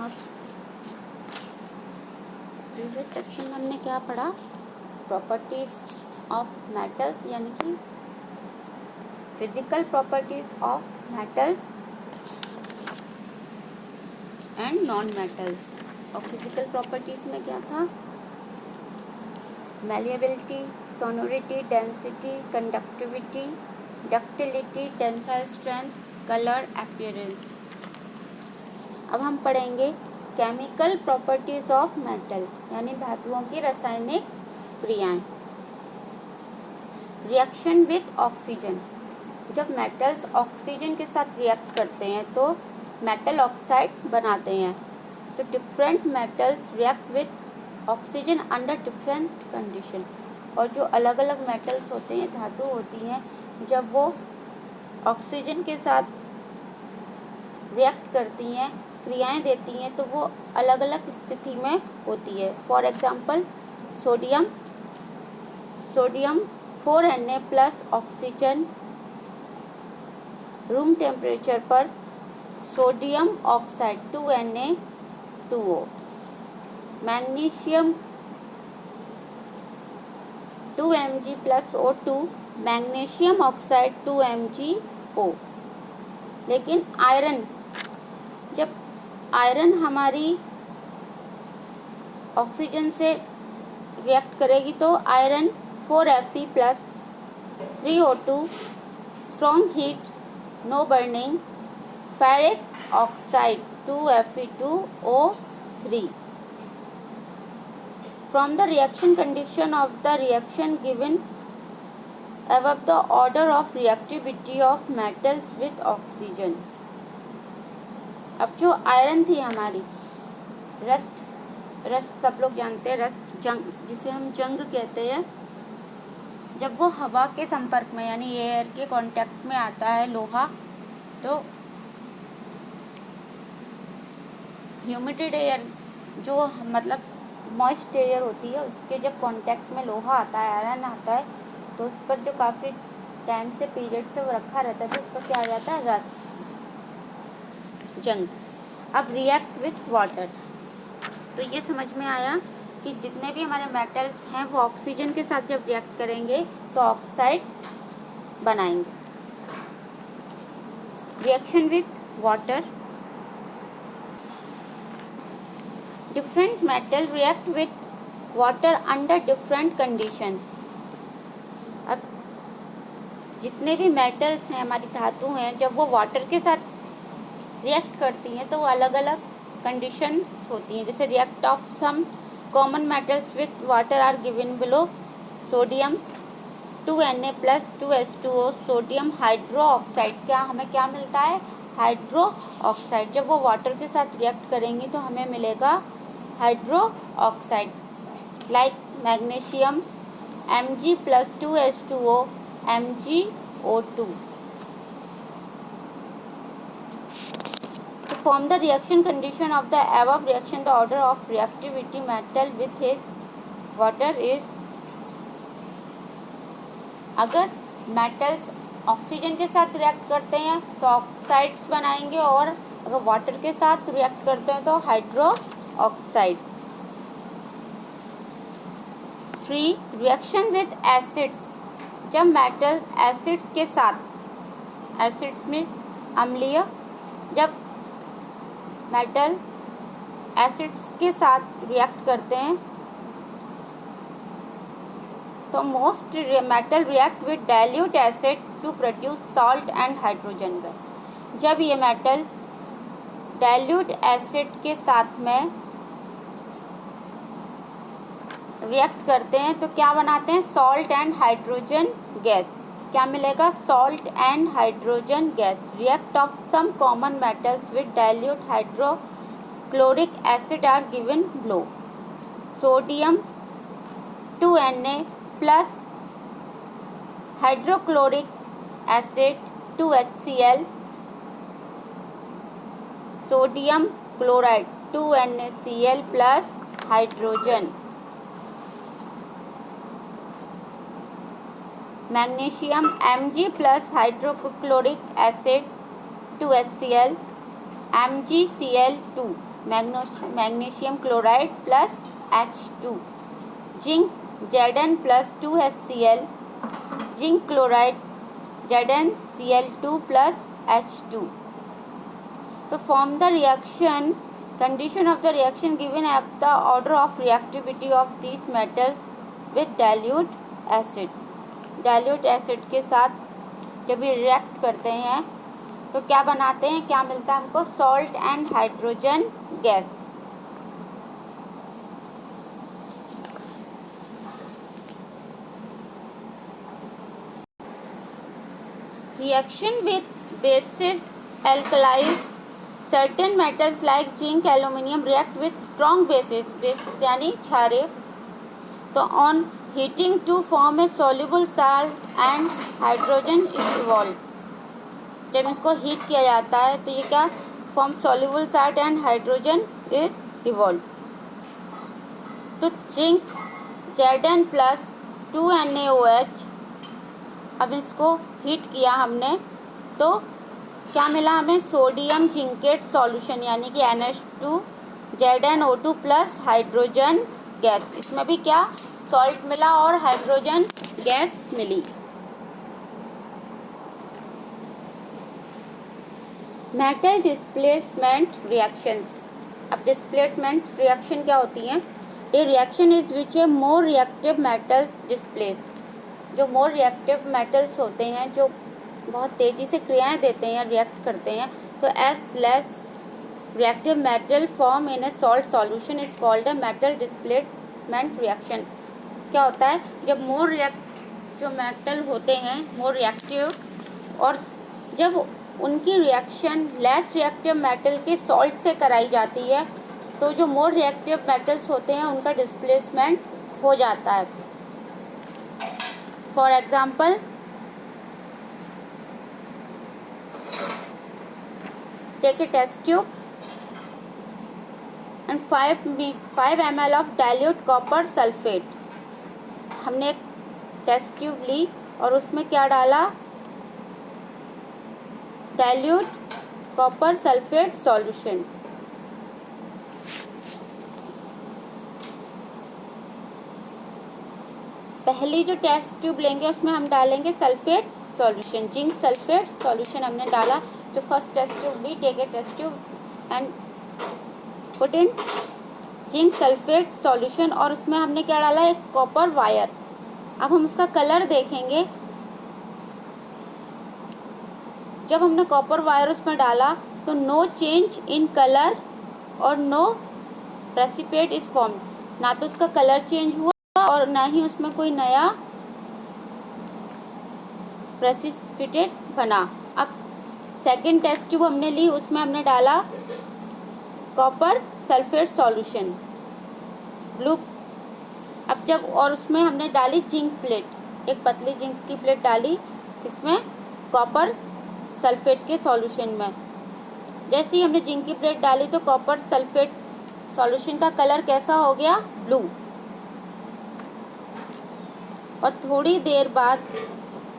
और previous section में हमने क्या पढ़ा? प्रॉपर्टीज ऑफ मेटल्स, यानी कि physical properties of metals and non metals. और फिजिकल प्रॉपर्टीज में क्या था? Malleability, sonority, density, conductivity, ductility, tensile strength, colour, appearance. अब हम पढ़ेंगे केमिकल प्रॉपर्टीज ऑफ मेटल, यानी धातुओं की रासायनिक क्रियाएं। Reaction with oxygen. जब मेटल्स ऑक्सीजन के साथ रिएक्ट करते हैं तो मेटल ऑक्साइड बनाते हैं। तो different metals react with oxygen under different condition. और जो अलग अलग मेटल्स होते हैं, धातु होती हैं, जब वो ऑक्सीजन के साथ रिएक्ट करती हैं, क्रियाएं देती हैं, तो वो अलग अलग स्थिति में होती है। For example sodium 4Na plus oxygen room temperature पर sodium oxide 2Na2O। Magnesium 2Mg plus O2 magnesium oxide 2MgO। लेकिन आयरन, जब आयरन हमारी ऑक्सीजन से रिएक्ट करेगी तो iron 4Fe plus 3O2 strong heat no burning ferric oxide 2Fe2O3। From the reaction condition of the reaction given above, the order of reactivity of metals with oxygen। अब जो iron थी हमारी, rust सब लोग जानते हैं, रस्ट जंग, जिसे हम जंग कहते हैं। जब वो हवा के संपर्क में, यानी एयर के कांटेक्ट में आता है लोहा, तो ह्यूमिड एयर, जो मतलब मॉइस्ट एयर होती है, उसके जब कांटेक्ट में लोहा आता है, आयरन आता है, तो उस पर जो काफ़ी टाइम से, पीरियड से वो रखा रहता है, तो उस पर क्या आ जाता है? रस्ट, जंग। अब रिएक्ट विथ वाटर। तो ये समझ में आया कि जितने भी हमारे मेटल्स हैं वो ऑक्सीजन के साथ जब रिएक्ट करेंगे तो ऑक्साइड्स बनाएंगे। Reaction with water. Different metal react with water under different conditions. अब जितने भी मेटल्स हैं, हमारी धातु हैं, जब वो वाटर के साथ रिएक्ट करती हैं तो वो अलग अलग कंडीशंस होती हैं। जैसे react of some common metals with water are given below. Sodium 2Na plus 2H2O sodium hydroxide. हमें क्या मिलता है? Hydroxide. जब वो वाटर के साथ रिएक्ट करेंगी तो हमें मिलेगा hydro oxide. Like magnesium Mg plus 2H2O MgO2। To form the reaction condition of the above reaction, the order of reactivity metal with his water is। अगर मेटल्स ऑक्सीजन के साथ रिएक्ट करते हैं तो ऑक्साइड्स बनाएंगे, और अगर वाटर के साथ रिएक्ट करते हैं तो hydro oxide. 3. Reaction with acids. जब मेटल एसिड्स के साथ, एसिड्स मीन्स अम्लीय, जब मेटल एसिड्स के साथ रिएक्ट करते हैं तो most metal react with dilute acid to produce salt and hydrogen gas. जब ये मेटल डाइल्यूट एसिड के साथ में रिएक्ट करते हैं तो क्या बनाते हैं? Salt and hydrogen gas. क्या मिलेगा? Salt and hydrogen gas. React of some common metals with dilute hydrochloric acid are given below. Sodium 2Na plus hydrochloric acid 2HCl sodium chloride 2NaCl plus hydrogen. Magnesium Mg plus hydrochloric acid 2HCl MgCl2 magnesium chloride plus H2, zinc Zn plus 2HCl, zinc chloride ZnCl2 plus H2. तो form the reaction, condition of the reaction given at the order of reactivity of these metals with dilute acid. Dilute acid के साथ जब ये react करते हैं तो क्या बनाते हैं, क्या मिलता है हमको, salt and hydrogen gas. Reaction with bases alkalis, certain metals like zinc, aluminium react with strong bases, bases यानी क्षारीय. तो on heating to form a soluble salt and hydrogen is evolved. जब इसको हीट किया जाता है तो ये क्या, form soluble salt and hydrogen is evolved. तो जिंक Zn प्लस 2NaOH, अब इसको हीट किया हमने तो क्या मिला हमें, सोडियम जिंकेट सॉल्यूशन यानी कि NH2 ZnO2 plus hydrogen gas. इसमें भी क्या, सॉल्ट मिला और हाइड्रोजन गैस मिली. Metal displacement reactions. अब डिस्प्लेसमेंट रिएक्शन क्या होती हैं, a reaction is which a more reactive metals displace. जो मोर रिएक्टिव मेटल्स होते हैं, जो बहुत तेज़ी से क्रियाएं देते हैं, रिएक्ट करते हैं, तो S less reactive metal form in A salt solution is called a metal displacement reaction. क्या होता है, जब जो मेटल होते हैं मोर रिएक्टिव, और जब उनकी रिएक्शन लेस रिएक्टिव मेटल के सॉल्ट से कराई जाती है तो जो मोर रिएक्टिव मेटल्स होते हैं उनका डिस्प्लेसमेंट हो जाता है. For example, take a test tube and 5 ml of dilute copper sulfate. हमने एक टेस्ट ट्यूब ली और उसमें क्या डाला, डाइल्यूट कॉपर सल्फेट सॉल्यूशन. पहली जो टेस्ट ट्यूब लेंगे उसमें हम डालेंगे sulphate solution, zinc sulphate solution हमने डाला. जो फर्स्ट टेस्ट ट्यूब ली, take a test tube and put in zinc sulphate solution, और उसमें हमने क्या डाला, एक कॉपर वायर. अब हम उसका कलर देखेंगे. जब हमने कॉपर वायर उसमें डाला तो नो चेंज इन कलर और नो प्रेसिपिटेट इज फॉर्म. ना तो उसका कलर चेंज हुआ और ना ही उसमें कोई नया प्रेसिपिटेट बना. अब सेकंड टेस्ट ट्यूब हमने ली, उसमें हमने डाला कॉपर सल्फेट सॉल्यूशन ब्लू. अब जब और उसमें हमने डाली जिंक प्लेट, एक पतली जिंक की प्लेट डाली इसमें कॉपर सल्फेट के सॉल्यूशन में. जैसे ही हमने जिंक की प्लेट डाली तो कॉपर सल्फेट सॉल्यूशन का कलर कैसा हो गया, ब्लू. और थोड़ी देर बाद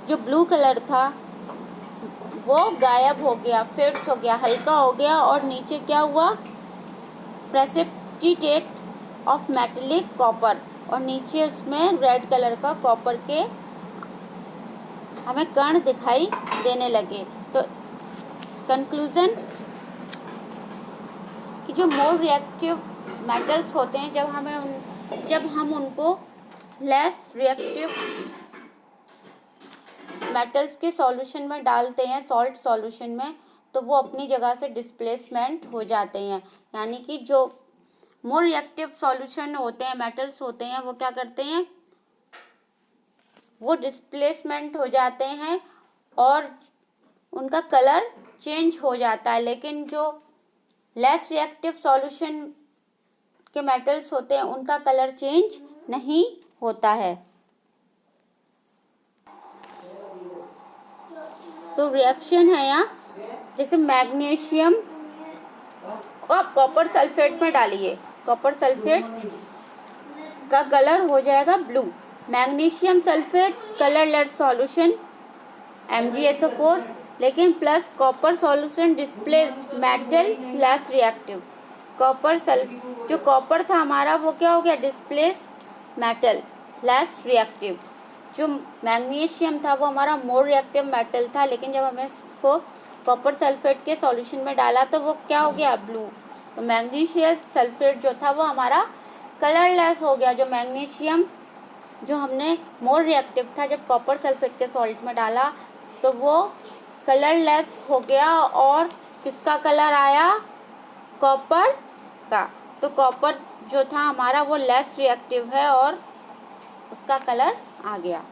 जो ब्लू कलर था वो गायब हो गया, फेड्स हो गया, हल्का हो गया, और नीचे क्या हुआ, प्रेसिपिटेट ऑफ मेटेलिक कॉपर, और नीचे उसमें रेड कलर का कॉपर के हमें कण दिखाई देने लगे. तो कंक्लूजन कि जो मोर रिएक्टिव मेटल्स होते हैं, जब हम उनको लेस रिएक्टिव मेटल्स के सॉल्यूशन में डालते हैं, सॉल्ट सॉल्यूशन में, तो वो अपनी जगह से डिस्प्लेसमेंट हो जाते हैं. यानी कि जो मोर रिएक्टिव सॉल्यूशन होते हैं, मेटल्स होते हैं, वो क्या करते हैं, वो डिस्प्लेसमेंट हो जाते हैं और उनका कलर चेंज हो जाता है. लेकिन जो लेस रिएक्टिव सॉल्यूशन के मेटल्स होते हैं उनका कलर चेंज नहीं होता है. तो रिएक्शन है यहाँ, जैसे मैग्नीशियम को आप कॉपर सल्फेट में डालिए, कॉपर सल्फेट का कलर हो जाएगा blue. Magnesium sulphate colourless solution MgSO4 लेकिन plus copper solution displaced metal less reactive. जो कॉपर था हमारा वो क्या हो गया, डिस्प्लेस्ड मेटल लेस रिएक्टिव। जो मैग्नीशियम था वो हमारा मोर रिएक्टिव मेटल था, लेकिन जब हमें इसको कॉपर सल्फेट के सॉल्यूशन में डाला तो वो क्या हो गया, ब्लू। तो मैग्नीशियम सल्फेट जो था वो हमारा कलरलेस हो गया। जो मैग्नीशियम जो हमने मोर रिएक्टिव था, जब कॉपर सल्फेट के सॉल्ट में डाला तो वो कलरलेस हो गया। और किसका कलर आया, कॉपर का। तो कॉपर जो था हमारा वो लेस रिएक्टिव है और उसका कलर आ गया।